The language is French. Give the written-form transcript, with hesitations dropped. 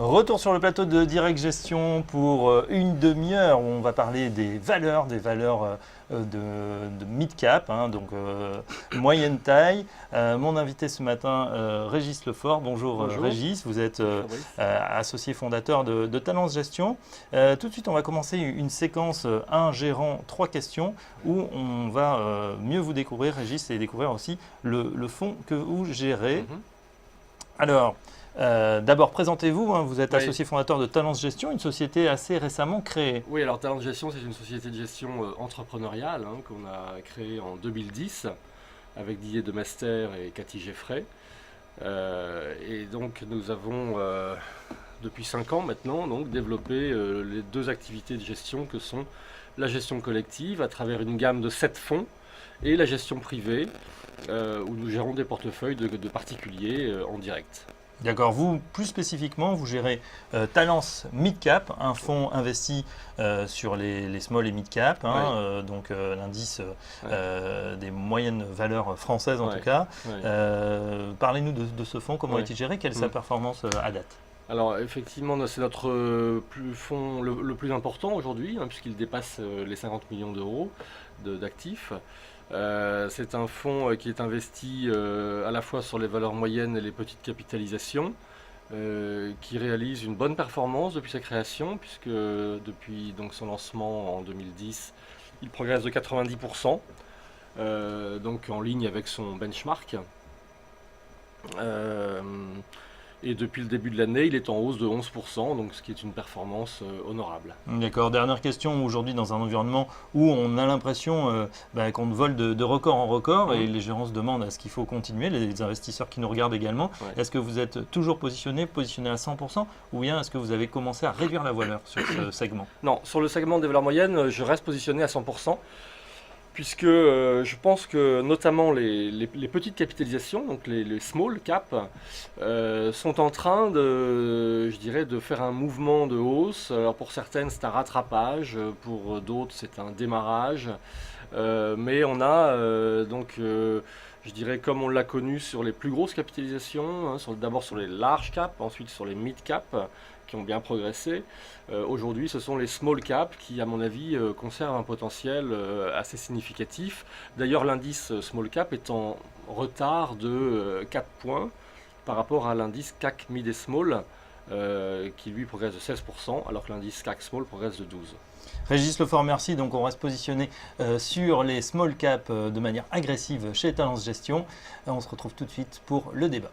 Retour sur le plateau de Direct Gestion pour une demi-heure où on va parler des valeurs de mid-cap, donc moyenne taille. Mon invité ce matin, Régis Lefort. Bonjour, Régis, vous êtes associé fondateur de Talence Gestion. Tout de suite, on va commencer une séquence un gérant, 3 questions où on va mieux vous découvrir, Régis, et découvrir aussi le fonds que vous gérez. Alors, d'abord, présentez-vous. Vous êtes associé fondateur de Talence Gestion, une société assez récemment créée. Oui, alors Talence Gestion, c'est une société de gestion entrepreneuriale qu'on a créée en 2010 avec Didier Demester et Cathy Geffray. Et donc, nous avons, depuis 5 ans maintenant, développé les 2 activités de gestion que sont la gestion collective à travers une gamme de 7 fonds et la gestion privée où nous gérons des portefeuilles de particuliers en direct. D'accord. Vous, plus spécifiquement, vous gérez Talence Mid-Cap, un fonds investi sur les small et mid-cap, donc l'indice des moyennes valeurs françaises en tout cas. Parlez-nous de ce fonds, comment est-il géré, quelle est sa performance à date? Alors effectivement, c'est notre fonds le plus important aujourd'hui, puisqu'il dépasse les 50 millions d'euros d'actifs. C'est un fonds qui est investi à la fois sur les valeurs moyennes et les petites capitalisations, qui réalise une bonne performance depuis sa création, puisque depuis son lancement en 2010, il progresse de 90%, donc en ligne avec son benchmark. Et depuis le début de l'année, il est en hausse de 11%, donc ce qui est une performance honorable. D'accord. Dernière question. Aujourd'hui, dans un environnement où on a l'impression qu'on vole de record en record et les gérants se demandent à ce qu'il faut continuer, les investisseurs qui nous regardent également, est-ce que vous êtes toujours positionné à 100% ou bien est-ce que vous avez commencé à réduire la valeur sur ce segment? Non, sur le segment des valeurs moyennes, je reste positionné à 100%. Puisque je pense que notamment les petites capitalisations, donc les small cap, sont en train de faire un mouvement de hausse. Alors pour certaines c'est un rattrapage, pour d'autres c'est un démarrage, mais on a comme on l'a connu sur les plus grosses capitalisations, d'abord sur les large cap, ensuite sur les mid cap, qui ont bien progressé. Aujourd'hui, ce sont les small cap qui, à mon avis, conservent un potentiel assez significatif. D'ailleurs, l'indice small cap est en retard de 4 points par rapport à l'indice CAC Mid et Small, qui lui progresse de 16%, alors que l'indice CAC Small progresse de 12%. Régis Lefort, merci. Donc on reste positionné sur les small cap de manière agressive chez Talence Gestion. On se retrouve tout de suite pour le débat.